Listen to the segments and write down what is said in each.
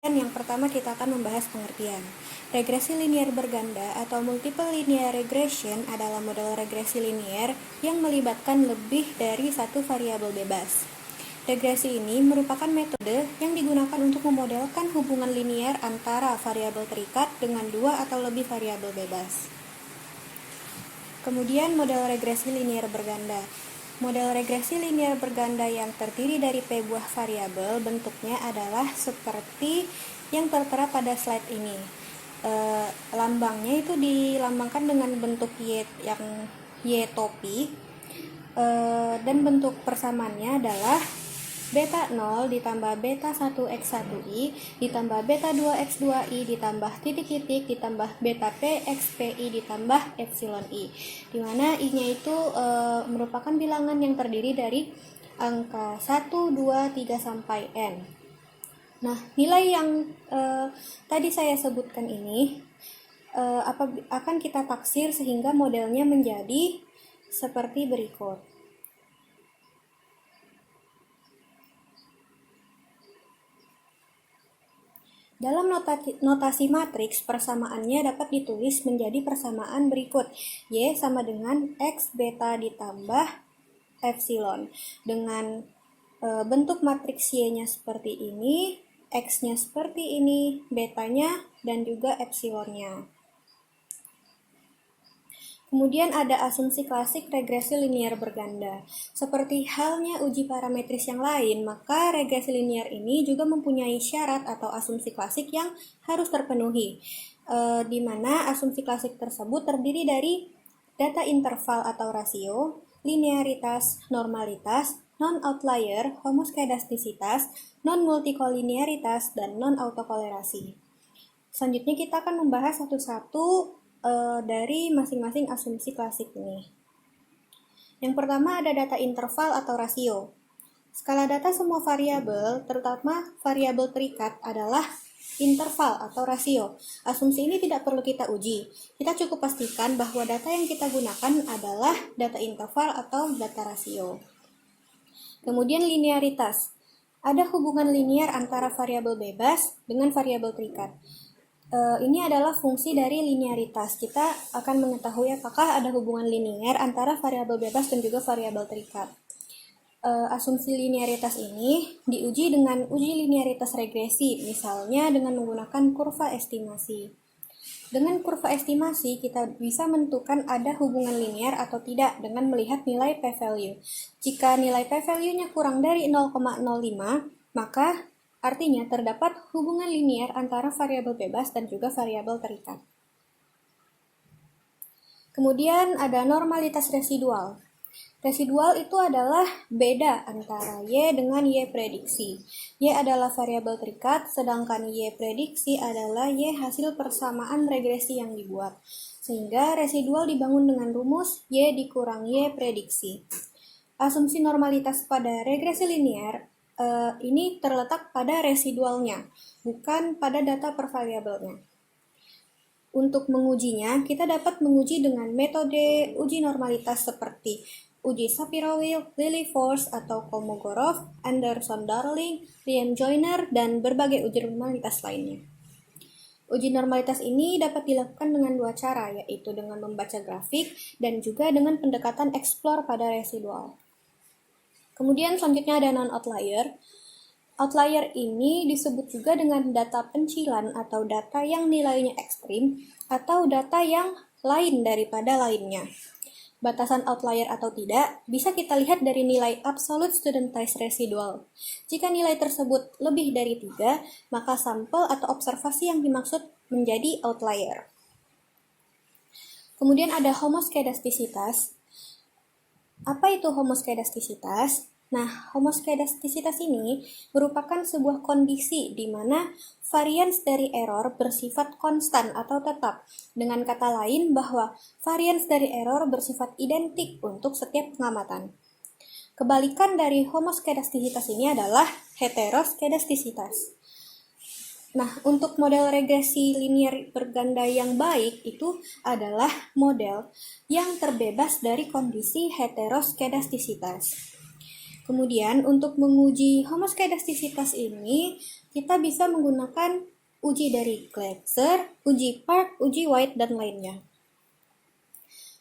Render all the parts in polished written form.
Yang pertama kita akan membahas pengertian. Regresi linier berganda atau multiple linear regression adalah model regresi linier yang melibatkan lebih dari satu variabel bebas. Regresi ini merupakan metode yang digunakan untuk memodelkan hubungan linier antara variabel terikat dengan dua atau lebih variabel bebas. Kemudian model regresi linier berganda. Model regresi linier berganda yang terdiri dari P buah variabel bentuknya adalah seperti yang tertera pada slide ini. Lambangnya itu dilambangkan dengan bentuk Y yang Y topi, dan bentuk persamaannya adalah beta 0 ditambah beta 1x1i ditambah beta 2x2i ditambah titik-titik ditambah beta p x pi ditambah epsilon i, dimana i-nya itu merupakan bilangan yang terdiri dari angka 1, 2, 3 sampai n. Nah, nilai yang tadi saya sebutkan ini akan kita taksir sehingga modelnya menjadi seperti berikut. Dalam notasi matriks, persamaannya dapat ditulis menjadi persamaan berikut. Y sama dengan X beta ditambah epsilon. Dengan bentuk matriks Y-nya seperti ini, X-nya seperti ini, betanya, dan juga epsilonnya. Kemudian ada asumsi klasik regresi linier berganda. Seperti halnya uji parametris yang lain, maka regresi linier ini juga mempunyai syarat atau asumsi klasik yang harus terpenuhi, di mana asumsi klasik tersebut terdiri dari data interval atau rasio, linearitas, normalitas, non-outlier, homoskedastisitas, non-multikolinearitas, dan non-autokolerasi. Selanjutnya kita akan membahas satu-satu dari masing-masing asumsi klasik ini. Yang pertama ada data interval atau rasio. Skala data semua variabel, terutama variabel terikat, adalah interval atau rasio. Asumsi ini tidak perlu kita uji. Kita cukup pastikan bahwa data yang kita gunakan adalah data interval atau data rasio. Kemudian linearitas. Ada hubungan linear antara variabel bebas dengan variabel terikat. Ini adalah fungsi dari linearitas. Kita akan mengetahui apakah ada hubungan linear antara variabel bebas dan juga variabel terikat. Asumsi linearitas ini diuji dengan uji linearitas regresi, misalnya dengan menggunakan kurva estimasi. Dengan kurva estimasi, kita bisa menentukan ada hubungan linear atau tidak dengan melihat nilai p-value. Jika nilai p-value-nya kurang dari 0,05, maka artinya terdapat hubungan linear antara variabel bebas dan juga variabel terikat. Kemudian ada normalitas residual. Residual itu adalah beda antara Y dengan Y prediksi. Y adalah variabel terikat, sedangkan Y prediksi adalah Y hasil persamaan regresi yang dibuat. Sehingga residual dibangun dengan rumus Y dikurang Y prediksi. Asumsi normalitas pada regresi linear ini terletak pada residualnya, bukan pada data per variabelnya. Untuk mengujinya, kita dapat menguji dengan metode uji normalitas seperti uji Shapiro-Wilk, Lilliefors atau Kolmogorov, Anderson-Darling, Riemann-Joyner, dan berbagai uji normalitas lainnya. Uji normalitas ini dapat dilakukan dengan dua cara, yaitu dengan membaca grafik dan juga dengan pendekatan explore pada residual. Kemudian selanjutnya ada non-outlier. Outlier ini disebut juga dengan data pencilan atau data yang nilainya ekstrim atau data yang lain daripada lainnya. Batasan outlier atau tidak bisa kita lihat dari nilai absolute studentized residual. Jika nilai tersebut lebih dari 3, maka sampel atau observasi yang dimaksud menjadi outlier. Kemudian ada homoskedastisitas. Apa itu homoskedastisitas? Nah, homoskedastisitas ini merupakan sebuah kondisi di mana varians dari error bersifat konstan atau tetap. Dengan kata lain bahwa varians dari error bersifat identik untuk setiap pengamatan. Kebalikan dari homoskedastisitas ini adalah heteroskedastisitas. Nah, untuk model regresi linear berganda yang baik itu adalah model yang terbebas dari kondisi heteroskedastisitas. Kemudian untuk menguji homoskedastisitas ini kita bisa menggunakan uji dari Gleiser, uji Park, uji White, dan lainnya.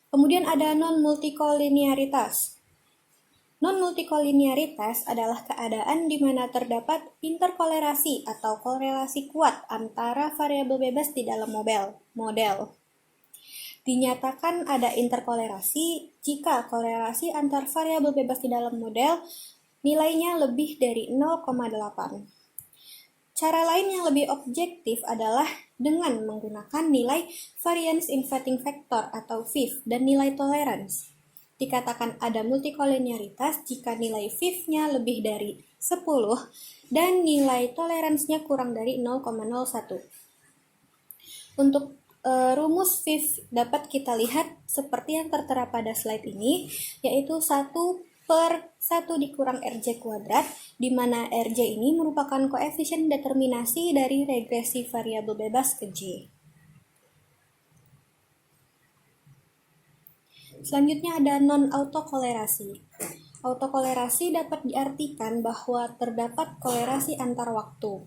Kemudian ada non-multikolinearitas. Non-multikolinearitas adalah keadaan di mana terdapat interkolerasi atau korelasi kuat antara variabel bebas di dalam model. Dinyatakan ada interkolerasi jika korelasi antar variabel bebas di dalam model nilainya lebih dari 0,8. Cara lain yang lebih objektif adalah dengan menggunakan nilai variance inverting factor atau VIF dan nilai tolerance. Dikatakan ada multikolinearitas jika nilai VIF-nya lebih dari 10 dan nilai toleransinya kurang dari 0,01. Untuk rumus VIF dapat kita lihat seperti yang tertera pada slide ini, yaitu 1/1 dikurang RJ kuadrat, di mana RJ ini merupakan koefisien determinasi dari regresi variabel bebas ke J. Selanjutnya ada non-autokolerasi. Autokolerasi dapat diartikan bahwa terdapat kolerasi antar waktu.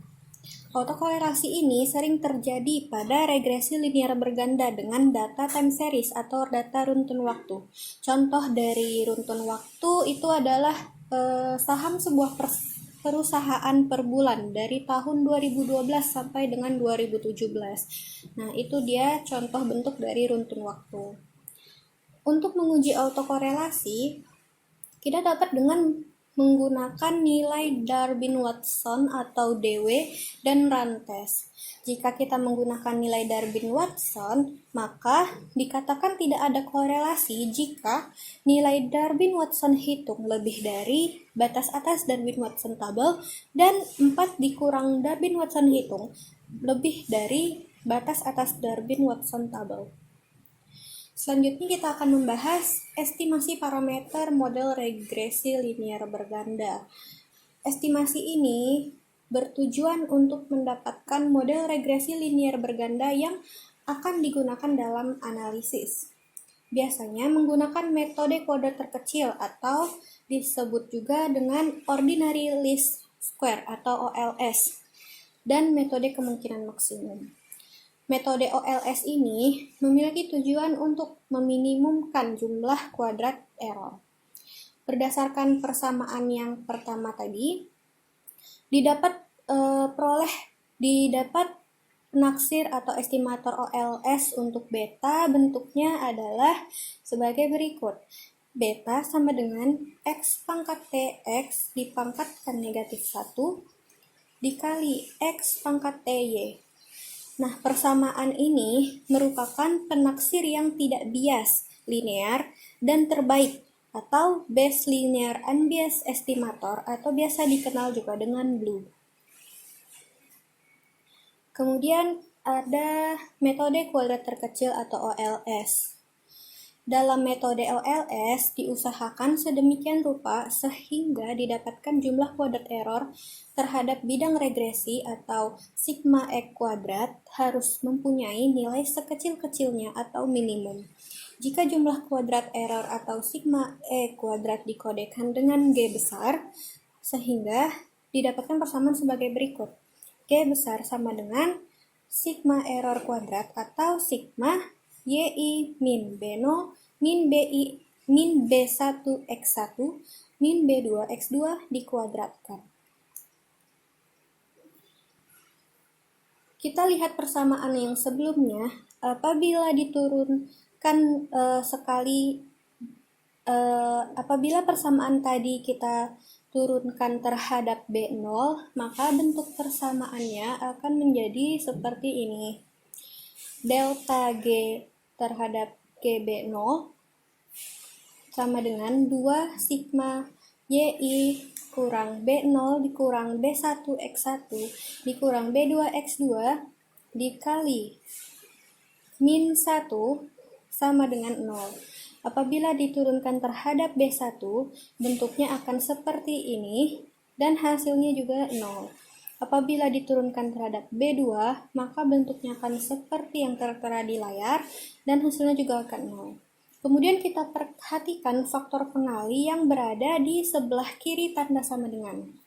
Autokolerasi ini sering terjadi pada regresi linear berganda dengan data time series atau data runtun waktu. Contoh dari runtun waktu itu adalah saham sebuah perusahaan per bulan dari tahun 2012 sampai dengan 2017. Nah, itu dia contoh bentuk dari runtun waktu. Untuk menguji autokorelasi, kita dapat dengan menggunakan nilai Darwin-Watson atau DW dan Rantes. Jika kita menggunakan nilai Darwin-Watson, maka dikatakan tidak ada korelasi jika nilai Darwin-Watson hitung lebih dari batas atas Darwin-Watson tabel dan 4 dikurang Darwin-Watson hitung lebih dari batas atas Darwin-Watson tabel. Selanjutnya kita akan membahas estimasi parameter model regresi linear berganda. Estimasi ini bertujuan untuk mendapatkan model regresi linear berganda yang akan digunakan dalam analisis. Biasanya menggunakan metode kode terkecil atau disebut juga dengan ordinary least square atau OLS dan metode kemungkinan maksimum. Metode OLS ini memiliki tujuan untuk meminimumkan jumlah kuadrat error. Berdasarkan persamaan yang pertama tadi, didapat penaksir atau estimator OLS untuk beta bentuknya adalah sebagai berikut. Beta sama dengan X pangkat TX dipangkatkan negatif 1 dikali X pangkat TY. Nah, persamaan ini merupakan penaksir yang tidak bias, linear, dan terbaik atau best linear unbiased estimator atau biasa dikenal juga dengan BLUE. Kemudian ada metode kuadrat terkecil atau OLS. Dalam metode OLS diusahakan sedemikian rupa sehingga didapatkan jumlah kuadrat error terhadap bidang regresi atau sigma E kuadrat harus mempunyai nilai sekecil-kecilnya atau minimum. Jika jumlah kuadrat error atau sigma E kuadrat dikodekan dengan G besar, sehingga didapatkan persamaan sebagai berikut. G besar sama dengan sigma error kuadrat atau sigma YI min B0 min BI min B1 X1 min B2 X2 dikuadratkan. Kita lihat persamaan yang sebelumnya, apabila diturunkan apabila persamaan tadi kita turunkan terhadap B0, maka bentuk persamaannya akan menjadi seperti ini. Delta G terhadap GB0 sama dengan 2 sigma YI kurang B0 dikurang B1 X1 dikurang B2 X2 dikali min 1 sama dengan 0. Apabila diturunkan terhadap B1, bentuknya akan seperti ini dan hasilnya juga 0. Apabila diturunkan terhadap B2, maka bentuknya akan seperti yang tertera di layar dan hasilnya juga akan 0. Kemudian kita perhatikan faktor pengali yang berada di sebelah kiri tanda sama dengan.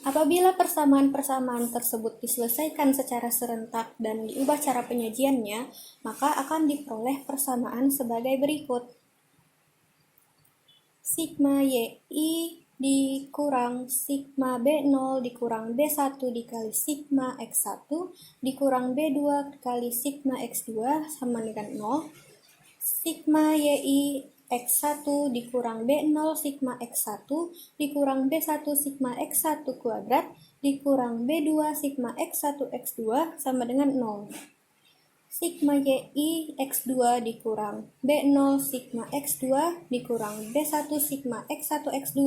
Apabila persamaan-persamaan tersebut diselesaikan secara serentak dan diubah cara penyajiannya, maka akan diperoleh persamaan sebagai berikut. Sigma YI dikurang sigma B0 dikurang B1 dikali sigma X1 dikurang B2 dikali sigma X2 sama dengan 0. Sigma YI X1 dikurang B0 sigma X1 dikurang B1 sigma X1 kuadrat dikurang B2 sigma X1 X2 sama dengan 0. Sigma YI X2 dikurang B0 sigma X2 dikurang B1 sigma X1 X2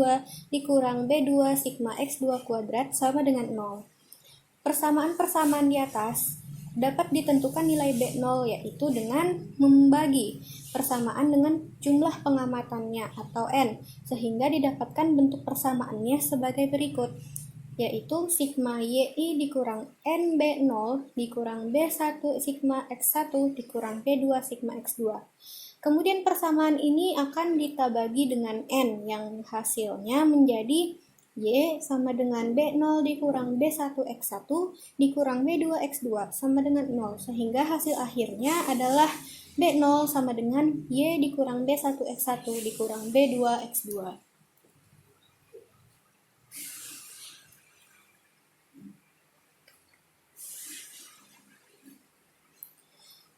dikurang B2 sigma X2 kuadrat sama dengan 0. Persamaan-persamaan di atas dapat ditentukan nilai B0 yaitu dengan membagi persamaan dengan jumlah pengamatannya atau N, sehingga didapatkan bentuk persamaannya sebagai berikut, yaitu sigma YI dikurang NB0 dikurang B1 sigma X1 dikurang B2 sigma X2. Kemudian persamaan ini akan kita bagi dengan N yang hasilnya menjadi Y sama dengan B0 dikurang B1 X1 dikurang B2 X2 sama dengan 0, sehingga hasil akhirnya adalah B0 sama dengan Y dikurang B1 X1 dikurang B2 X2.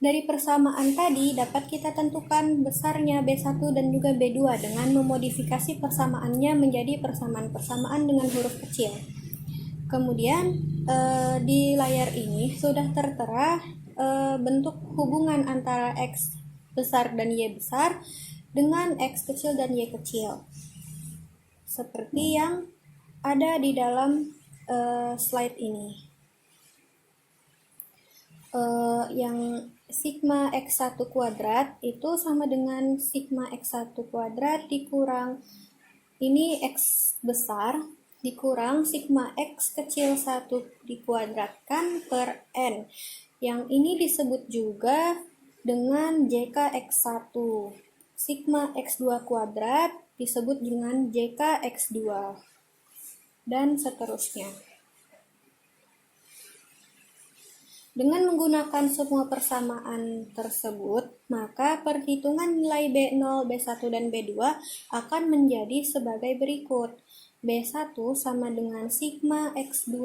Dari persamaan tadi dapat kita tentukan besarnya B1 dan juga B2 dengan memodifikasi persamaannya menjadi persamaan-persamaan dengan huruf kecil. Kemudian di layar ini sudah tertera bentuk hubungan antara X besar dan Y besar dengan X kecil dan Y kecil. Seperti yang ada di dalam slide ini. Yang sigma X1 kuadrat itu sama dengan sigma X1 kuadrat dikurang ini X besar dikurang sigma X kecil 1 dikuadratkan per N. Yang ini disebut juga dengan JK X1. Sigma X2 kuadrat disebut dengan JK X2. Dan seterusnya. Dengan menggunakan semua persamaan tersebut, maka perhitungan nilai B0, B1, dan B2 akan menjadi sebagai berikut. B1 sama dengan sigma X2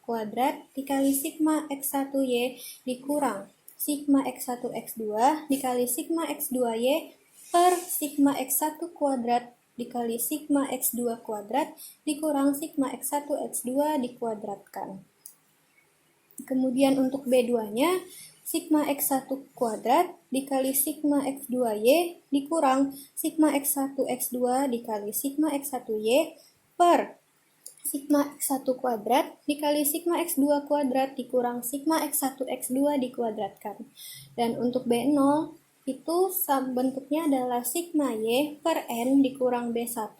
kuadrat dikali sigma X1Y dikurang sigma X1 X2 dikali sigma X2Y per sigma X1 kuadrat dikali sigma X2 kuadrat dikurang sigma X1 X2 dikuadratkan. Kemudian untuk B2-nya, sigma X1 kuadrat dikali sigma X2Y dikurang sigma X1 X2 dikali sigma X1Y per sigma X1 kuadrat dikali sigma X2 kuadrat dikurang sigma X1 X2 dikuadratkan. Dan untuk B0 itu bentuknya adalah sigma Y per N dikurang B1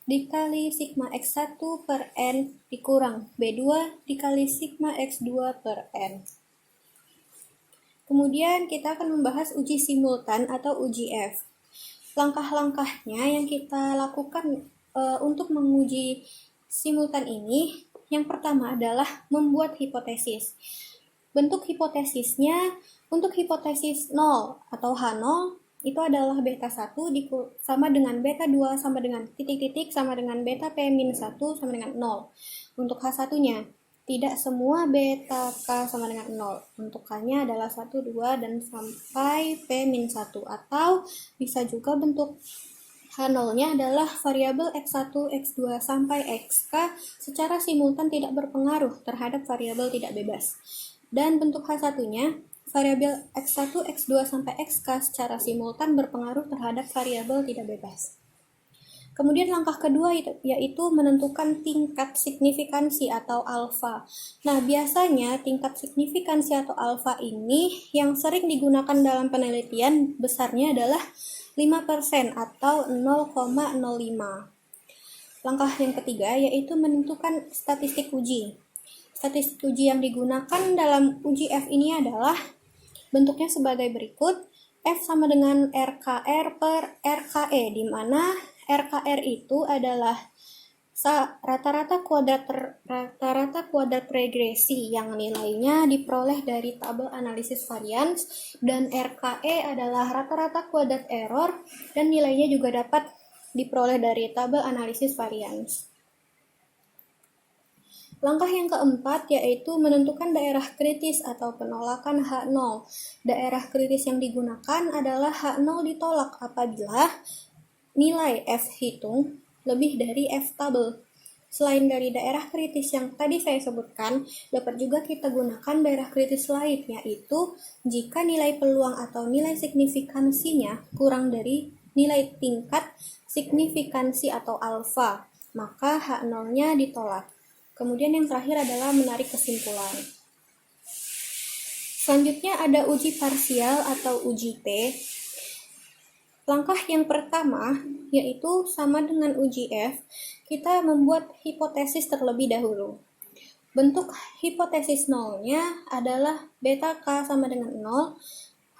dikali sigma X1 per N dikurang B2 dikali sigma X2 per N. Kemudian kita akan membahas uji simultan atau uji F. Langkah-langkahnya yang kita lakukan untuk menguji simultan ini, yang pertama adalah membuat hipotesis. Bentuk hipotesisnya untuk hipotesis 0 atau H0 itu adalah beta 1 sama dengan beta 2 sama dengan titik-titik sama dengan beta P-1 sama dengan 0. Untuk H1-nya, tidak semua beta K sama dengan 0. Untuk K-nya adalah 1, 2, dan sampai P-1. Atau bisa juga bentuk H0-nya adalah variabel X1, X2, sampai XK secara simultan tidak berpengaruh terhadap variabel tidak bebas. Dan bentuk H1-nya, variabel X1, X2, sampai XK secara simultan berpengaruh terhadap variabel tidak bebas. Kemudian langkah kedua yaitu menentukan tingkat signifikansi atau alfa. Nah, biasanya tingkat signifikansi atau alfa ini yang sering digunakan dalam penelitian besarnya adalah 5% atau 0,05. Langkah yang ketiga yaitu menentukan statistik uji. Statistik uji yang digunakan dalam uji F ini adalah bentuknya sebagai berikut. F sama dengan RKR per RKE, di mana RKR itu adalah Rata-rata kuadrat regresi yang nilainya diperoleh dari tabel analisis varians, dan RKE adalah rata-rata kuadrat error dan nilainya juga dapat diperoleh dari tabel analisis varians. Langkah yang keempat yaitu menentukan daerah kritis atau penolakan H0. Daerah kritis yang digunakan adalah H0 ditolak apabila nilai F hitung lebih dari F tabel. Selain dari daerah kritis yang tadi saya sebutkan, dapat juga kita gunakan daerah kritis lain, yaitu jika nilai peluang atau nilai signifikansinya kurang dari nilai tingkat signifikansi atau alfa, maka H0-nya ditolak. Kemudian yang terakhir adalah menarik kesimpulan. Selanjutnya ada uji parsial atau uji T. Langkah yang pertama, yaitu sama dengan uji F, kita membuat hipotesis terlebih dahulu. Bentuk hipotesis nolnya adalah beta K sama dengan 0.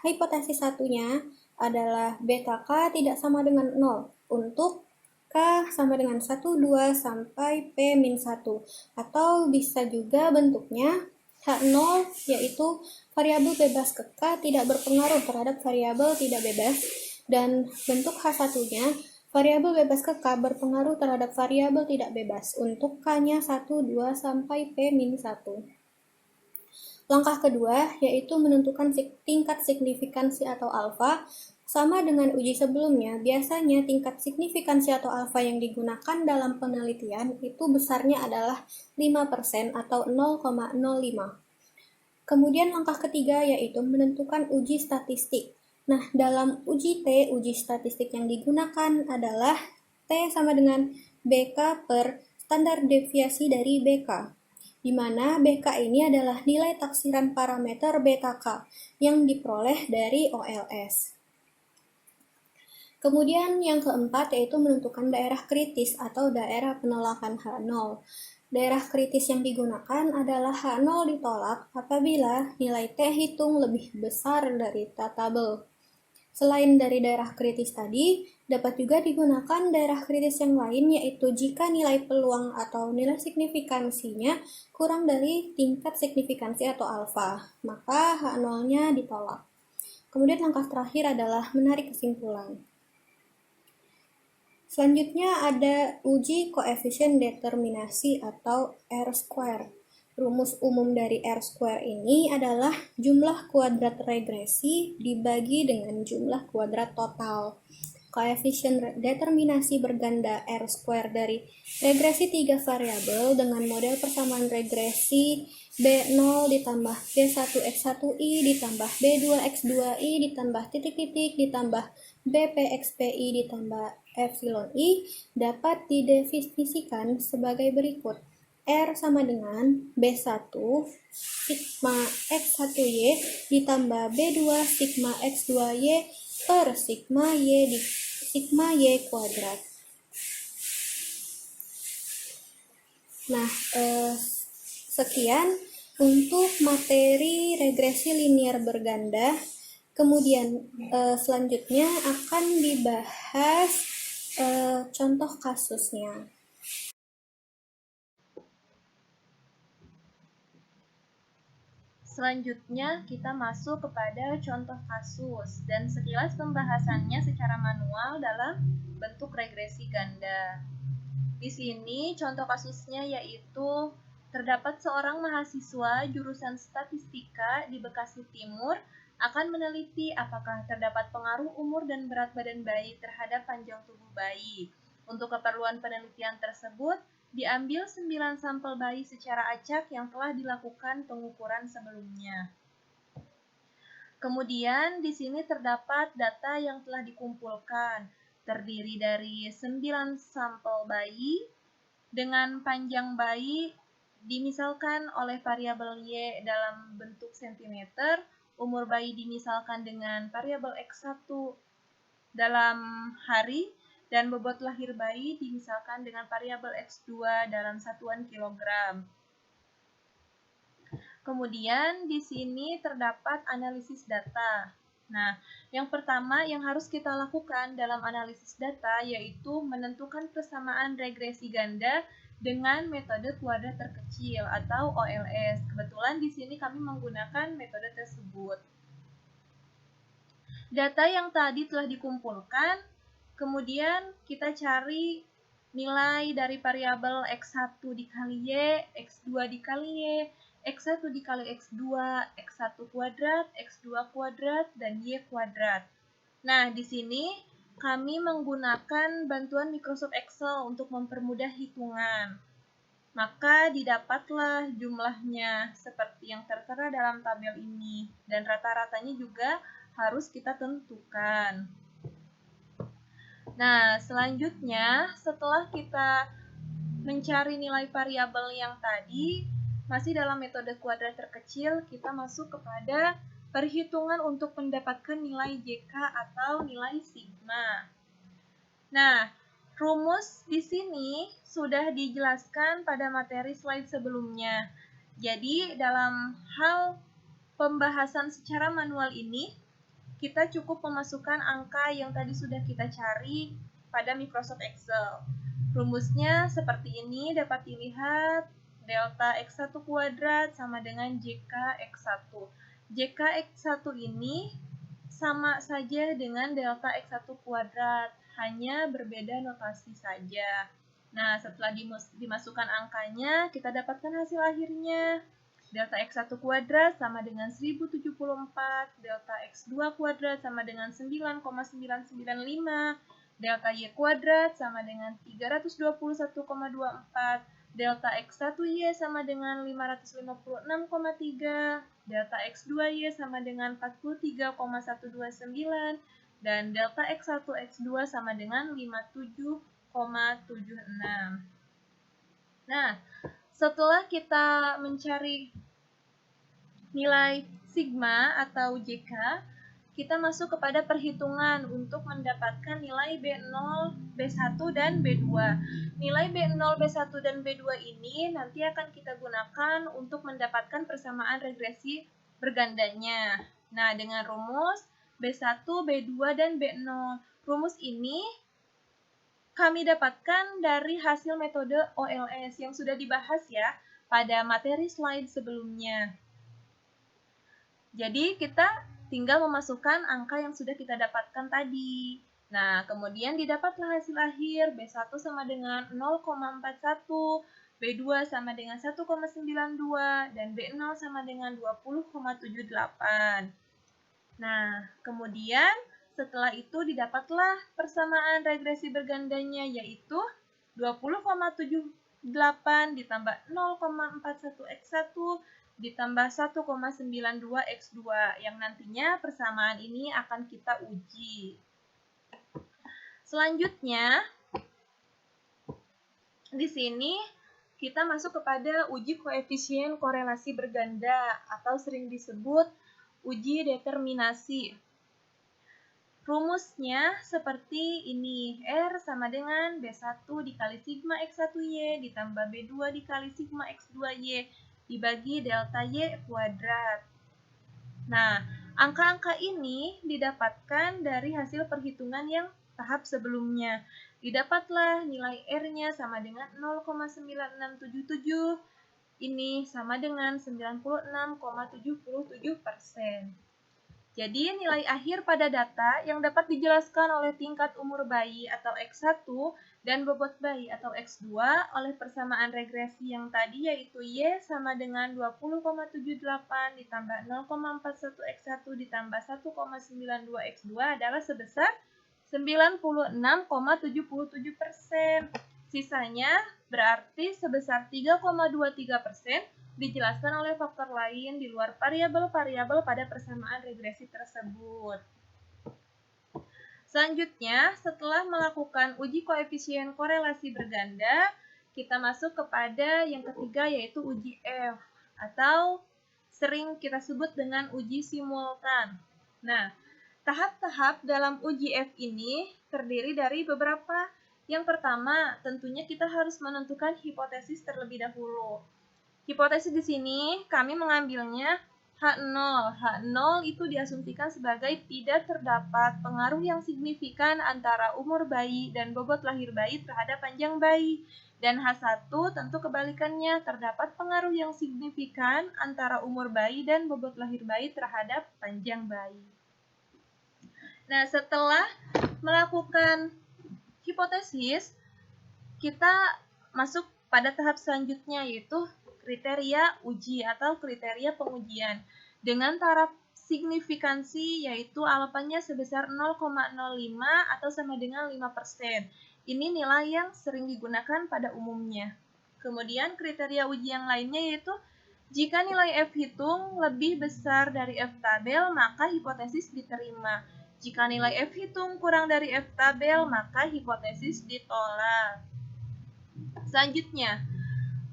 Hipotesis satunya adalah beta K tidak sama dengan 0 untuk K sama dengan 1, 2, sampai P-1. Atau bisa juga bentuknya H0 yaitu variabel bebas ke K tidak berpengaruh terhadap variabel tidak bebas, dan bentuk H1-nya variabel bebas ke K berpengaruh terhadap variabel tidak bebas untuk K-nya 1, 2, sampai P-1. Langkah kedua yaitu menentukan tingkat signifikansi atau alfa. Sama dengan uji sebelumnya, biasanya tingkat signifikansi atau alfa yang digunakan dalam penelitian itu besarnya adalah 5% atau 0,05. Kemudian langkah ketiga yaitu menentukan uji statistik. Nah, dalam uji T, uji statistik yang digunakan adalah T sama dengan BK per standar deviasi dari BK, di mana BK ini adalah nilai taksiran parameter beta K yang diperoleh dari OLS. Kemudian yang keempat yaitu menentukan daerah kritis atau daerah penolakan H0. Daerah kritis yang digunakan adalah H0 ditolak apabila nilai T hitung lebih besar dari T tabel. Selain dari daerah kritis tadi, dapat juga digunakan daerah kritis yang lain, yaitu jika nilai peluang atau nilai signifikansinya kurang dari tingkat signifikansi atau alfa, maka H0-nya ditolak. Kemudian langkah terakhir adalah menarik kesimpulan. Selanjutnya ada uji koefisien determinasi atau R-square. Rumus umum dari R-square ini adalah jumlah kuadrat regresi dibagi dengan jumlah kuadrat total. Koefisien determinasi berganda R-square dari regresi 3 variabel dengan model persamaan regresi B0 ditambah B1X1I ditambah B2X2I ditambah titik-titik ditambah BPXPI ditambah epsilon I dapat didefinisikan sebagai berikut. R sama dengan B1 sigma X1Y ditambah B2 sigma X2Y per sigma Y kuadrat. Nah, sekian untuk materi regresi linier berganda. Kemudian selanjutnya akan dibahas contoh kasusnya. Selanjutnya kita masuk kepada contoh kasus dan sekilas pembahasannya secara manual dalam bentuk regresi ganda. Di sini contoh kasusnya yaitu terdapat seorang mahasiswa jurusan statistika di Bekasi Timur akan meneliti apakah terdapat pengaruh umur dan berat badan bayi terhadap panjang tubuh bayi. Untuk keperluan penelitian tersebut, diambil 9 sampel bayi secara acak yang telah dilakukan pengukuran sebelumnya. Kemudian di sini terdapat data yang telah dikumpulkan, terdiri dari 9 sampel bayi dengan panjang bayi dimisalkan oleh variabel Y dalam bentuk cm, umur bayi dimisalkan dengan variabel X1 dalam hari, dan bobot lahir bayi dimisalkan dengan variabel X2 dalam satuan kilogram. Kemudian di sini terdapat analisis data. Nah, yang pertama yang harus kita lakukan dalam analisis data yaitu menentukan persamaan regresi ganda dengan metode kuadrat terkecil atau OLS. Kebetulan di sini kami menggunakan metode tersebut. Data yang tadi telah dikumpulkan, kemudian kita cari nilai dari variabel X1 dikali Y, X2 dikali Y, X1 dikali X2, X1 kuadrat, X2 kuadrat, dan Y kuadrat. Nah, di sini kami menggunakan bantuan Microsoft Excel untuk mempermudah hitungan. Maka didapatlah jumlahnya seperti yang tertera dalam tabel ini, dan rata-ratanya juga harus kita tentukan. Nah, selanjutnya setelah kita mencari nilai variabel yang tadi, masih dalam metode kuadrat terkecil, kita masuk kepada perhitungan untuk mendapatkan nilai JK atau nilai sigma. Nah, rumus di sini sudah dijelaskan pada materi slide sebelumnya. Jadi, dalam hal pembahasan secara manual ini, kita cukup memasukkan angka yang tadi sudah kita cari pada Microsoft Excel. Rumusnya seperti ini dapat dilihat delta X1 kuadrat sama dengan JK X1. JK X1 ini sama saja dengan delta X1 kuadrat, hanya berbeda notasi saja. Nah, setelah dimasukkan angkanya, kita dapatkan hasil akhirnya. Delta X1 kuadrat sama dengan 1074, delta X2 kuadrat sama dengan 9,995, delta Y kuadrat sama dengan 321,24, delta X1Y sama dengan 556,3, delta X2Y sama dengan 43,129, dan delta X1 X2 sama dengan 57,76. Nah, setelah kita mencari nilai sigma atau JK, kita masuk kepada perhitungan untuk mendapatkan nilai B0, B1, dan B2. Nilai B0, B1, dan B2 ini nanti akan kita gunakan untuk mendapatkan persamaan regresi bergandanya. Nah, dengan rumus B1, B2, dan B0. Rumus ini kami dapatkan dari hasil metode OLS yang sudah dibahas ya pada materi slide sebelumnya. Jadi kita tinggal memasukkan angka yang sudah kita dapatkan tadi. Nah, kemudian didapatlah hasil akhir B1 sama dengan 0,41, B2 sama dengan 1,92, dan B0 sama dengan 20,78. Nah, kemudian setelah itu didapatlah persamaan regresi bergandanya yaitu 20,78 ditambah 0,41 X1 ditambah 1,92 X2 yang nantinya persamaan ini akan kita uji. Selanjutnya, di sini kita masuk kepada uji koefisien korelasi berganda atau sering disebut uji determinasi. Rumusnya seperti ini, R sama dengan B1 dikali sigma X1Y ditambah B2 dikali sigma X2Y dibagi delta Y kuadrat. Nah, angka-angka ini didapatkan dari hasil perhitungan yang tahap sebelumnya. Didapatlah nilai R-nya sama dengan 0,9677, ini sama dengan 96,77%. Jadi, nilai akhir pada data yang dapat dijelaskan oleh tingkat umur bayi atau X1 dan bobot bayi atau X2 oleh persamaan regresi yang tadi yaitu Y sama dengan 20,78 ditambah 0,41 X1 ditambah 1,92 X2 adalah sebesar 96,77%. Sisanya berarti sebesar 3,23% dijelaskan oleh faktor lain di luar variabel-variabel pada persamaan regresi tersebut. Selanjutnya, setelah melakukan uji koefisien korelasi berganda, kita masuk kepada yang ketiga yaitu uji F atau sering kita sebut dengan uji simultan. Nah, tahap-tahap dalam uji F ini terdiri dari beberapa. Yang pertama, tentunya kita harus menentukan hipotesis terlebih dahulu. Hipotesis di sini kami mengambilnya H0. H0 itu diasumsikan sebagai tidak terdapat pengaruh yang signifikan antara umur bayi dan bobot lahir bayi terhadap panjang bayi. Dan H1 tentu kebalikannya, terdapat pengaruh yang signifikan antara umur bayi dan bobot lahir bayi terhadap panjang bayi. Nah, setelah melakukan hipotesis, kita masuk pada tahap selanjutnya, yaitu kriteria uji atau kriteria pengujian dengan taraf signifikansi, yaitu alpanya sebesar 0,05 atau sama dengan 5%. Ini nilai yang sering digunakan pada umumnya. Kemudian kriteria uji yang lainnya yaitu jika nilai F hitung lebih besar dari F tabel, maka hipotesis diterima. Jika nilai F hitung kurang dari F tabel, maka hipotesis ditolak. Selanjutnya,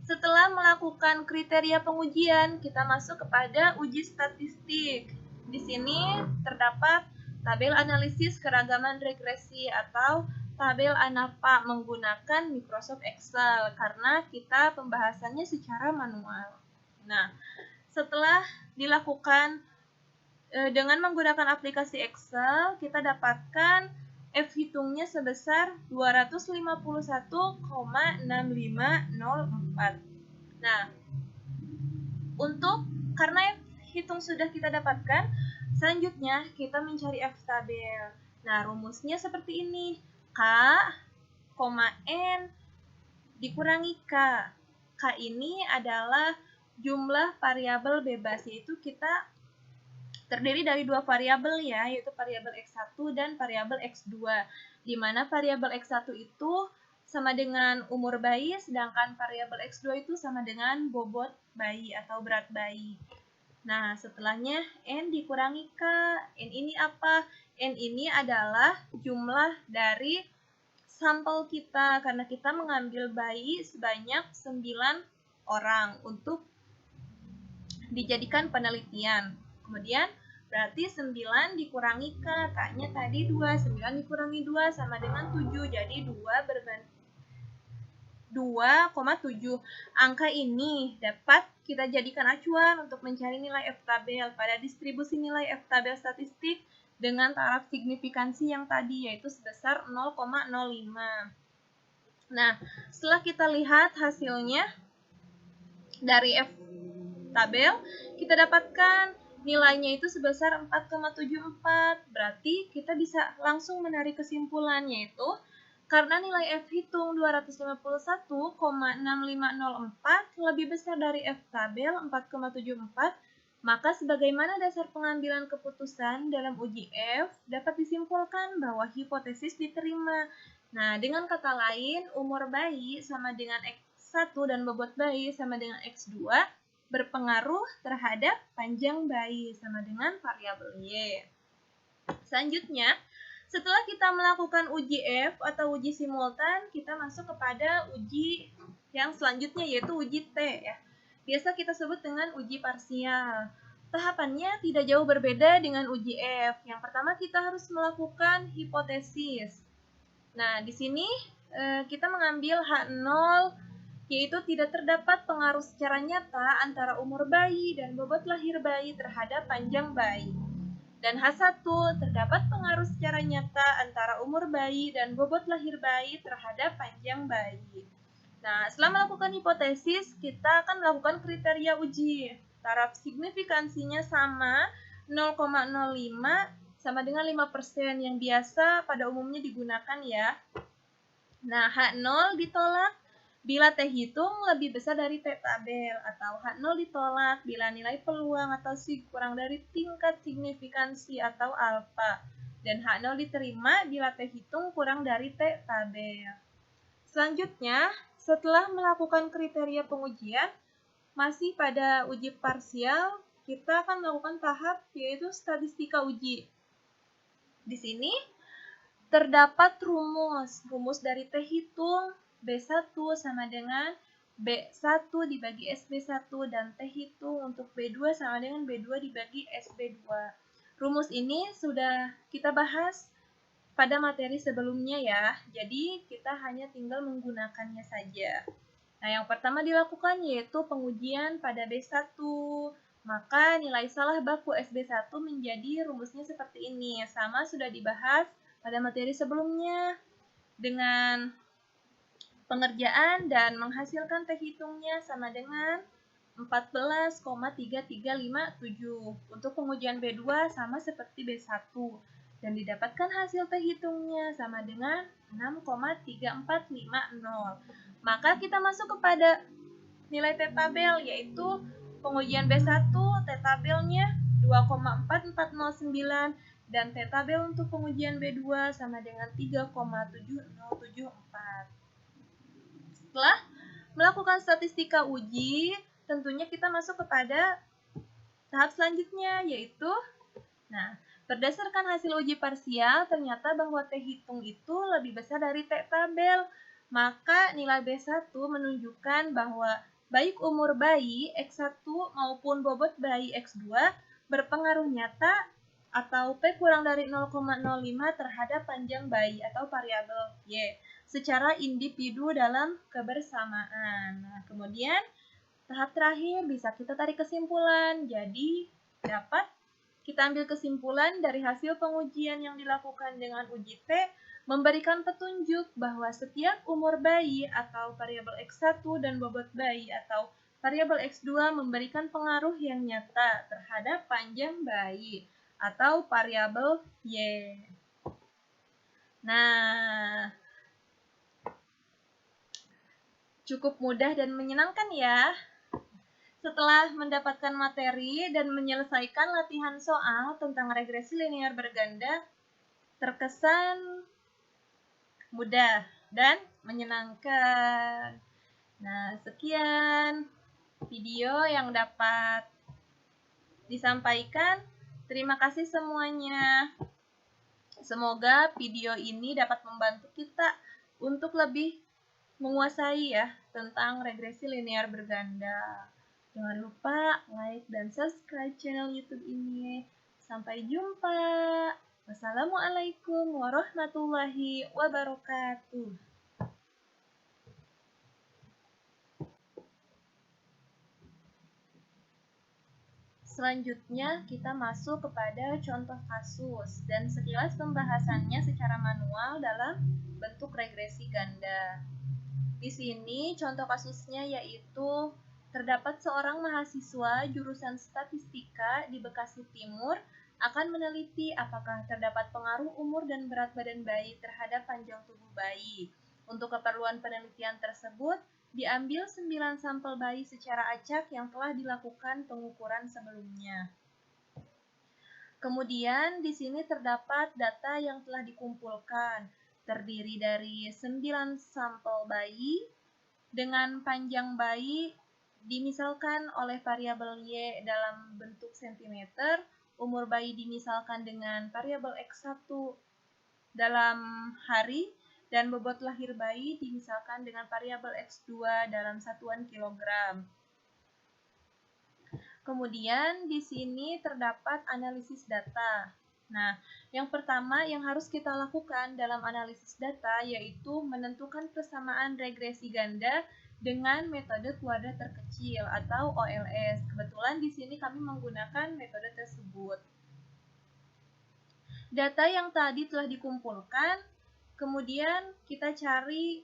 setelah melakukan kriteria pengujian, kita masuk kepada uji statistik. Di sini terdapat tabel analisis keragaman regresi atau tabel ANAPA menggunakan Microsoft Excel karena kita pembahasannya secara manual. Nah, setelah dilakukan dengan menggunakan aplikasi Excel, kita dapatkan F hitungnya sebesar 251,6504. Nah, karena F hitung sudah kita dapatkan, selanjutnya kita mencari F tabel. Nah, rumusnya seperti ini. K, N dikurangi K. K ini adalah jumlah variabel bebas, yaitu kita terdiri dari dua variabel ya, yaitu variabel X1 dan variabel X2, di mana variabel X1 itu sama dengan umur bayi, sedangkan variabel X2 itu sama dengan bobot bayi atau berat bayi. Nah, setelahnya N dikurangi K. N ini apa? N ini adalah jumlah dari sampel kita, karena kita mengambil bayi sebanyak 9 orang untuk dijadikan penelitian. Kemudian berarti 9 dikurangi K, K-nya tadi 2, 9 dikurangi 2 sama dengan 7, jadi 2,7. Angka ini dapat kita jadikan acuan untuk mencari nilai F tabel pada distribusi nilai F tabel statistik dengan taraf signifikansi yang tadi, yaitu sebesar 0,05. Nah, setelah kita lihat hasilnya dari F tabel, kita dapatkan nilainya itu sebesar 4,74. Berarti kita bisa langsung menarik kesimpulan, yaitu karena nilai F hitung 251,6504 lebih besar dari F tabel 4,74, maka sebagaimana dasar pengambilan keputusan dalam uji F, dapat disimpulkan bahwa hipotesis diterima. Nah, dengan kata lain, umur bayi sama dengan X1 dan bobot bayi sama dengan X2 berpengaruh terhadap panjang bayi sama dengan variabel Y. Selanjutnya, setelah kita melakukan uji F atau uji simultan, kita masuk kepada uji yang selanjutnya, yaitu uji T ya. Biasa kita sebut dengan uji parsial. Tahapannya tidak jauh berbeda dengan uji F. Yang pertama kita harus melakukan hipotesis. Nah, di sini kita mengambil H0, yaitu tidak terdapat pengaruh secara nyata antara umur bayi dan bobot lahir bayi terhadap panjang bayi. Dan H1, terdapat pengaruh secara nyata antara umur bayi dan bobot lahir bayi terhadap panjang bayi. Nah, setelah melakukan hipotesis, kita akan melakukan kriteria uji. Taraf signifikansinya sama 0,05 sama dengan 5% yang biasa pada umumnya digunakan ya. Nah, H0 ditolak bila T hitung lebih besar dari T tabel, atau H0 ditolak bila nilai peluang atau sig kurang dari tingkat signifikansi atau alfa, dan H0 diterima bila T hitung kurang dari T tabel. Selanjutnya, setelah melakukan kriteria pengujian, masih pada uji parsial, kita akan melakukan tahap yaitu statistika uji. Di sini terdapat rumus dari T hitung B1 sama dengan B1 dibagi SB1 dan T hitung untuk B2 sama dengan B2 dibagi SB2. Rumus ini sudah kita bahas pada materi sebelumnya ya, jadi kita hanya tinggal menggunakannya saja. Nah, yang pertama dilakukan yaitu pengujian pada B1. Maka nilai salah baku SB1 menjadi rumusnya seperti ini. Sama sudah dibahas pada materi sebelumnya dengan pengerjaan dan menghasilkan T hitungnya sama dengan 14,3357. Untuk pengujian B2 sama seperti B1 dan didapatkan hasil T hitungnya sama dengan 6,3450. Maka kita masuk kepada nilai T tabel, yaitu pengujian B1 T tabelnya 2,4409 dan T tabel untuk pengujian B2 sama dengan 3,7074. Setelah melakukan statistika uji, tentunya kita masuk kepada tahap selanjutnya, yaitu berdasarkan hasil uji parsial, ternyata bahwa T hitung itu lebih besar dari T tabel. Maka nilai B1 menunjukkan bahwa baik umur bayi X1 maupun bobot bayi X2 berpengaruh nyata atau P kurang dari 0,05 terhadap panjang bayi atau variabel Y secara individu dalam kebersamaan. Nah, kemudian tahap terakhir bisa kita tarik kesimpulan. Jadi dapat kita ambil kesimpulan dari hasil pengujian yang dilakukan dengan uji T memberikan petunjuk bahwa setiap umur bayi atau variabel X1 dan bobot bayi atau variabel X2 memberikan pengaruh yang nyata terhadap panjang bayi atau variabel Y. Nah, cukup mudah dan menyenangkan ya. Setelah mendapatkan materi dan menyelesaikan latihan soal tentang regresi linear berganda, terkesan mudah dan menyenangkan. Nah, sekian video yang dapat disampaikan. Terima kasih semuanya. Semoga video ini dapat membantu kita untuk lebih menguasai ya tentang regresi linear berganda. Jangan lupa like dan subscribe channel YouTube ini. Sampai jumpa. Wassalamualaikum warahmatullahi wabarakatuh. Selanjutnya kita masuk kepada contoh kasus dan sekilas pembahasannya secara manual dalam bentuk regresi ganda. Di sini contoh kasusnya yaitu terdapat seorang mahasiswa jurusan statistika di Bekasi Timur akan meneliti apakah terdapat pengaruh umur dan berat badan bayi terhadap panjang tubuh bayi. Untuk keperluan penelitian tersebut, diambil 9 sampel bayi secara acak yang telah dilakukan pengukuran sebelumnya. Kemudian di sini terdapat data yang telah dikumpulkan, terdiri dari 9 sampel bayi dengan panjang bayi dimisalkan oleh variabel Y dalam bentuk cm, umur bayi dimisalkan dengan variabel X1 dalam hari, dan bobot lahir bayi dimisalkan dengan variabel X2 dalam satuan kilogram. Kemudian di sini terdapat analisis data. Nah, yang pertama yang harus kita lakukan dalam analisis data yaitu menentukan persamaan regresi ganda dengan metode kuadrat terkecil atau OLS. Kebetulan di sini kami menggunakan metode tersebut. Data yang tadi telah dikumpulkan, kemudian kita cari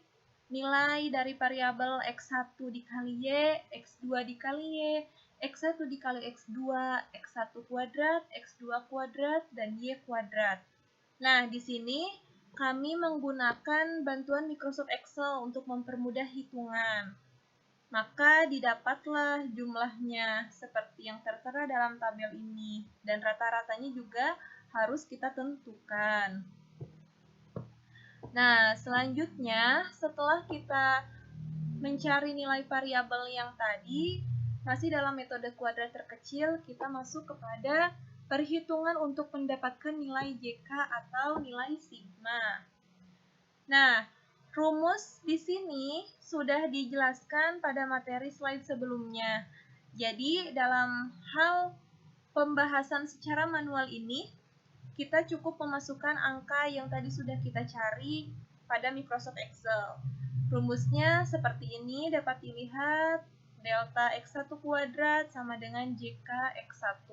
nilai dari variabel X1 dikali Y, X2 dikali Y, X1 dikali X2, X1 kuadrat, X2 kuadrat, dan Y kuadrat. Nah, di sini kami menggunakan bantuan Microsoft Excel untuk mempermudah hitungan. Maka didapatlah jumlahnya seperti yang tertera dalam tabel ini. Dan rata-ratanya juga harus kita tentukan. Nah, selanjutnya setelah kita mencari nilai variabel yang tadi, masih dalam metode kuadrat terkecil, kita masuk kepada perhitungan untuk mendapatkan nilai JK atau nilai sigma. Nah, rumus di sini sudah dijelaskan pada materi slide sebelumnya. Jadi, dalam hal pembahasan secara manual ini, kita cukup memasukkan angka yang tadi sudah kita cari pada Microsoft Excel. Rumusnya seperti ini dapat dilihat delta X1 kuadrat sama dengan JK X1.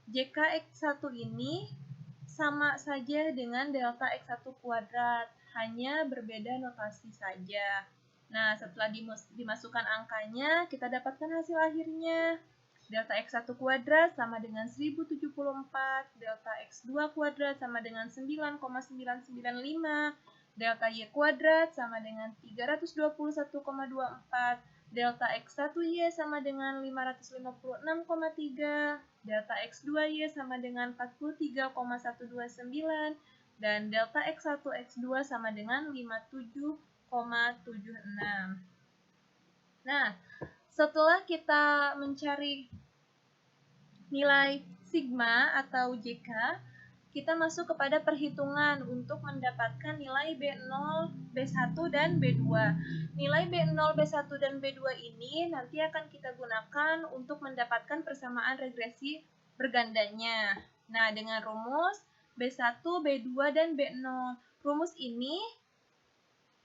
JK X1 ini sama saja dengan delta X1 kuadrat, hanya berbeda notasi saja. Nah, setelah dimasukkan angkanya, kita dapatkan hasil akhirnya. Delta X1 kuadrat sama dengan 1074, delta X2 kuadrat sama dengan 9,995, delta Y kuadrat sama dengan 321,24, delta X1Y sama dengan 556,3, delta X2Y sama dengan 43,129, dan delta X1 X2 sama dengan 57,76. Nah, setelah kita mencari nilai sigma atau JK, kita masuk kepada perhitungan untuk mendapatkan nilai B0, B1, dan B2. Nilai B0, B1, dan B2 ini nanti akan kita gunakan untuk mendapatkan persamaan regresi bergandanya. Nah, dengan rumus B1, B2, dan B0. Rumus ini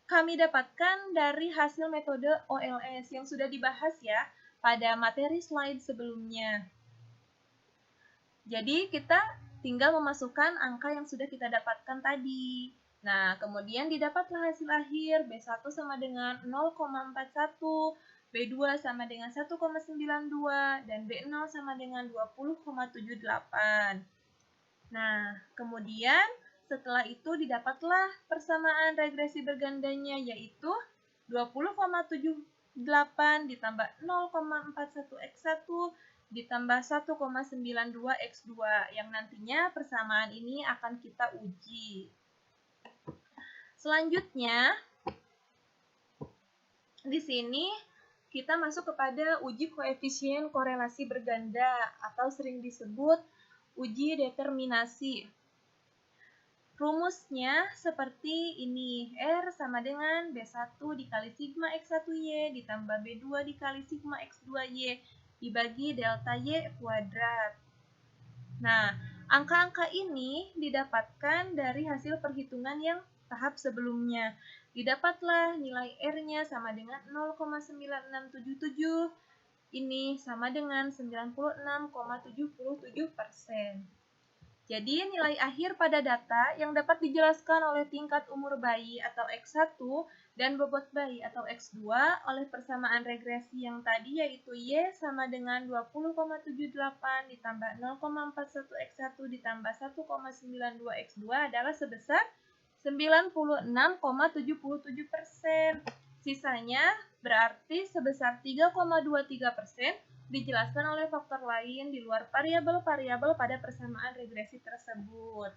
kami dapatkan dari hasil metode OLS yang sudah dibahas ya pada materi slide sebelumnya. Jadi kita tinggal memasukkan angka yang sudah kita dapatkan tadi. Nah, kemudian didapatlah hasil akhir B1 sama dengan 0,41, B2 sama dengan 1,92, dan B0 sama dengan 20,78. Nah, kemudian setelah itu didapatlah persamaan regresi bergandanya, yaitu 20,78 ditambah 0,41 X1 ditambah 1,92 X2, yang nantinya persamaan ini akan kita uji. Selanjutnya, di sini kita masuk kepada uji koefisien korelasi berganda atau sering disebut uji determinasi. Rumusnya seperti ini, R sama dengan B1 dikali sigma X1Y ditambah B2 dikali sigma X2Y dibagi delta Y kuadrat. Nah, angka-angka ini didapatkan dari hasil perhitungan yang tahap sebelumnya. Didapatlah nilai R-nya sama dengan 0,9677, ini sama dengan 96,77%. Jadi, nilai akhir pada data yang dapat dijelaskan oleh tingkat umur bayi atau X1 dan bobot bayi atau X2 oleh persamaan regresi yang tadi yaitu Y sama dengan 20,78 ditambah 0,41 X1 ditambah 1,92 X2 adalah sebesar 96,77%. Sisanya berarti sebesar 3,23% dijelaskan oleh faktor lain di luar variabel-variabel pada persamaan regresi tersebut.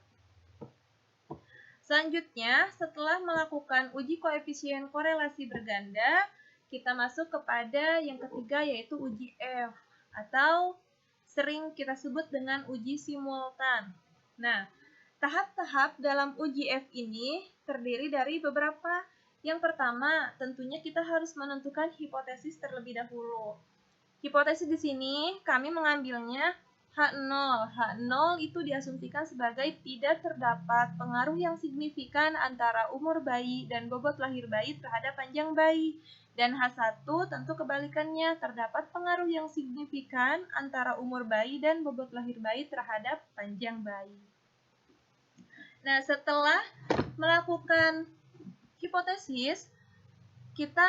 Selanjutnya, setelah melakukan uji koefisien korelasi berganda, kita masuk kepada yang ketiga yaitu uji F atau sering kita sebut dengan uji simultan. Nah, tahap-tahap dalam uji F ini terdiri dari beberapa. Yang pertama, tentunya kita harus menentukan hipotesis terlebih dahulu. Hipotesis di sini kami mengambilnya H0. H0 itu diasumsikan sebagai tidak terdapat pengaruh yang signifikan antara umur bayi dan bobot lahir bayi terhadap panjang bayi. Dan H1 tentu kebalikannya, terdapat pengaruh yang signifikan antara umur bayi dan bobot lahir bayi terhadap panjang bayi. Nah, setelah melakukan hipotesis, kita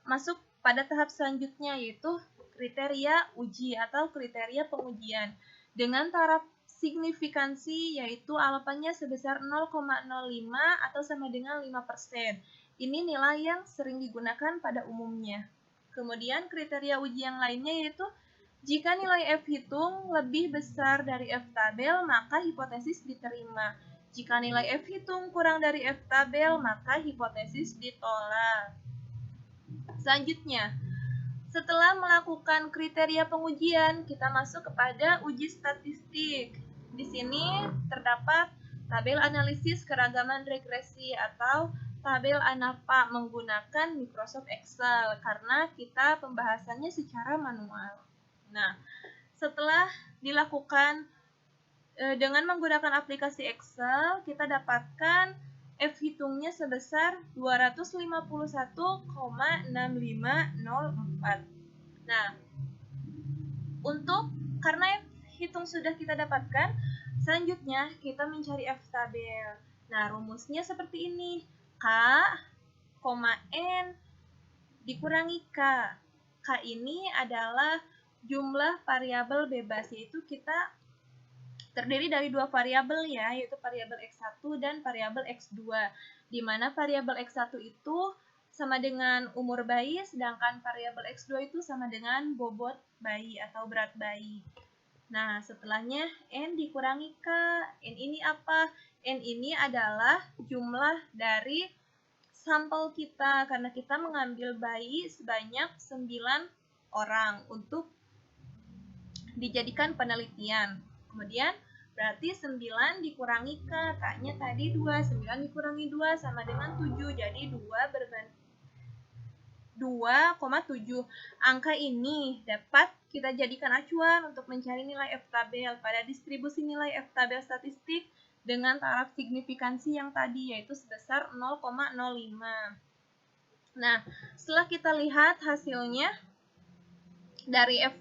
masuk pada tahap selanjutnya yaitu kriteria uji atau kriteria pengujian dengan taraf signifikansi yaitu alfanya sebesar 0,05 atau sama dengan 5%. Ini nilai yang sering digunakan pada umumnya. Kemudian kriteria uji yang lainnya yaitu jika nilai F hitung lebih besar dari F tabel maka hipotesis diterima. Jika nilai F hitung kurang dari F tabel maka hipotesis ditolak. Selanjutnya, setelah melakukan kriteria pengujian, kita masuk kepada uji statistik. Di sini terdapat tabel analisis keragaman regresi atau tabel ANAPA menggunakan Microsoft Excel karena kita pembahasannya secara manual. Nah, setelah dilakukan dengan menggunakan aplikasi Excel, kita dapatkan F hitungnya sebesar 251,6504. Nah, karena F hitung sudah kita dapatkan, selanjutnya kita mencari F tabel. Nah, rumusnya seperti ini. K, N dikurangi K. K ini adalah jumlah variabel bebas, yaitu kita terdiri dari dua variabel ya, yaitu variabel X1 dan variabel X2. Di mana variabel X1 itu sama dengan umur bayi, sedangkan variabel X2 itu sama dengan bobot bayi atau berat bayi. Nah, setelahnya N dikurangi K. N ini apa? N ini adalah jumlah dari sampel kita, karena kita mengambil bayi sebanyak 9 orang untuk dijadikan penelitian. Kemudian berarti 9 dikurangi K, K-nya tadi 2, 9 dikurangi 2 sama dengan 7, jadi 2,7. Angka ini dapat kita jadikan acuan untuk mencari nilai F tabel pada distribusi nilai F tabel statistik dengan taraf signifikansi yang tadi, yaitu sebesar 0,05. Nah, setelah kita lihat hasilnya dari F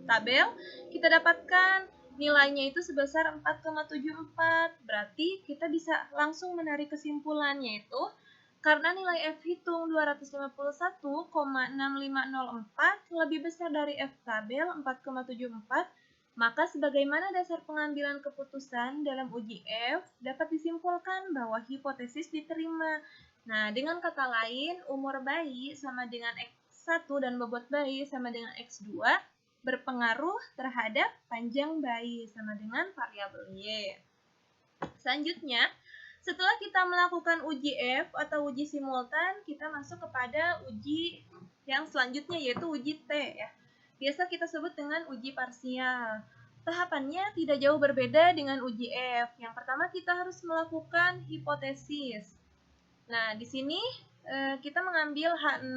tabel, kita dapatkan nilainya itu sebesar 4,74. Berarti kita bisa langsung menarik kesimpulan, yaitu karena nilai F hitung 251,6504 lebih besar dari F tabel 4,74, maka sebagaimana dasar pengambilan keputusan dalam uji F, dapat disimpulkan bahwa hipotesis diterima. Nah, dengan kata lain, umur bayi sama dengan X1 dan bobot bayi sama dengan X2 berpengaruh terhadap panjang bayi sama dengan variabel Y. Selanjutnya, setelah kita melakukan uji F atau uji simultan, kita masuk kepada uji yang selanjutnya, yaitu uji T ya. Biasa kita sebut dengan uji parsial. Tahapannya tidak jauh berbeda dengan uji F. Yang pertama kita harus melakukan hipotesis. Nah, di sini kita mengambil H0,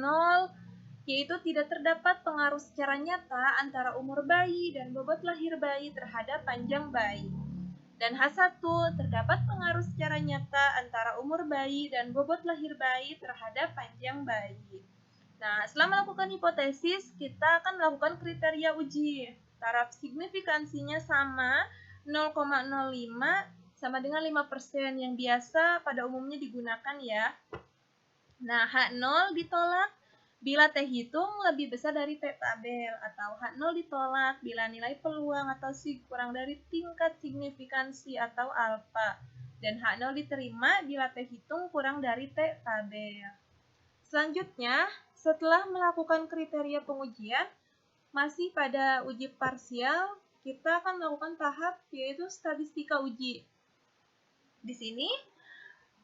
yaitu tidak terdapat pengaruh secara nyata antara umur bayi dan bobot lahir bayi terhadap panjang bayi. Dan H1, terdapat pengaruh secara nyata antara umur bayi dan bobot lahir bayi terhadap panjang bayi. Nah, setelah melakukan hipotesis, kita akan melakukan kriteria uji. Taraf signifikansinya sama 0,05 sama dengan 5% yang biasa pada umumnya digunakan ya. Nah, H0 ditolak bila T hitung lebih besar dari T tabel, atau H0 ditolak bila nilai peluang atau sig kurang dari tingkat signifikansi atau alfa, dan H0 diterima bila T hitung kurang dari T tabel. Selanjutnya, setelah melakukan kriteria pengujian, masih pada uji parsial, kita akan melakukan tahap yaitu statistika uji. Di sini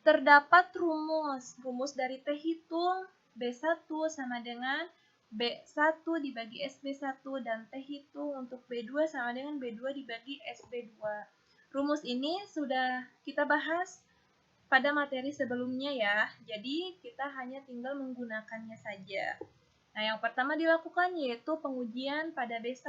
terdapat rumus dari T hitung B1 sama dengan B1 dibagi SB1 dan T hitung untuk B2 sama dengan B2 dibagi SB2. Rumus ini sudah kita bahas pada materi sebelumnya ya, jadi kita hanya tinggal menggunakannya saja. Nah, yang pertama dilakukan yaitu pengujian pada B1.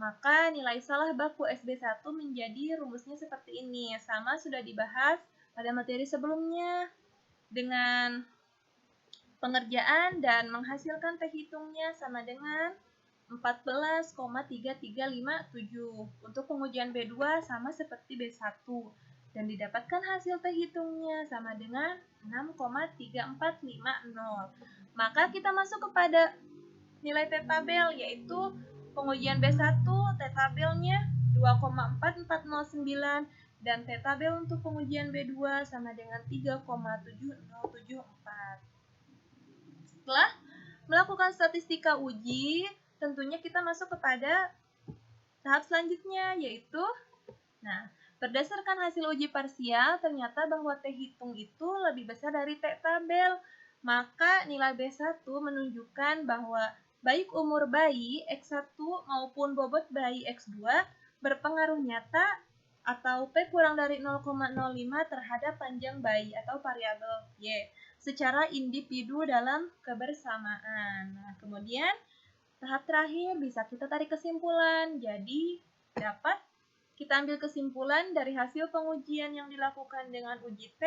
Maka nilai salah baku SB1 menjadi rumusnya seperti ini. Sama sudah dibahas pada materi sebelumnya dengan pengerjaan dan menghasilkan T hitungnya sama dengan 14,3357. Untuk pengujian B2 sama seperti B1 dan didapatkan hasil T hitungnya sama dengan 6,3450. Maka kita masuk kepada nilai T tabel, yaitu pengujian B1 T tabelnya 2,4409 dan T tabel untuk pengujian B2 sama dengan 3,7074. Setelah melakukan statistika uji, tentunya kita masuk kepada tahap selanjutnya, yaitu berdasarkan hasil uji parsial, ternyata bahwa T hitung itu lebih besar dari T tabel. Maka nilai B1 menunjukkan bahwa baik umur bayi X1 maupun bobot bayi X2 berpengaruh nyata atau P kurang dari 0,05 terhadap panjang bayi atau variabel Y secara individu dalam kebersamaan. Nah, kemudian tahap terakhir bisa kita tarik kesimpulan. Jadi dapat kita ambil kesimpulan dari hasil pengujian yang dilakukan dengan uji T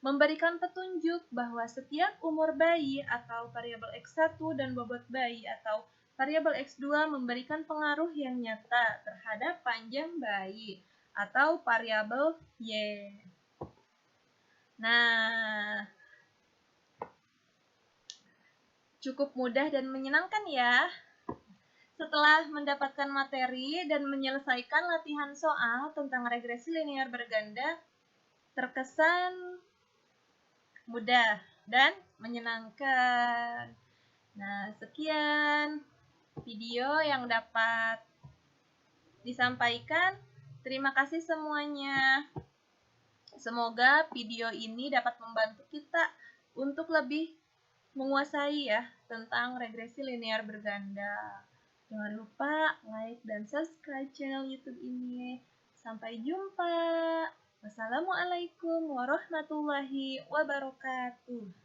memberikan petunjuk bahwa setiap umur bayi atau variabel X1 dan bobot bayi atau Variabel X2 memberikan pengaruh yang nyata terhadap panjang bayi atau variabel Y. Nah, cukup mudah dan menyenangkan ya. Setelah mendapatkan materi dan menyelesaikan latihan soal tentang regresi linear berganda, terkesan mudah dan menyenangkan. Nah, sekian video yang dapat disampaikan. Terima kasih semuanya. Semoga video ini dapat membantu kita untuk lebih menguasai ya tentang regresi linear berganda. Jangan lupa like dan subscribe channel YouTube ini. Sampai jumpa. Wassalamualaikum warahmatullahi wabarakatuh.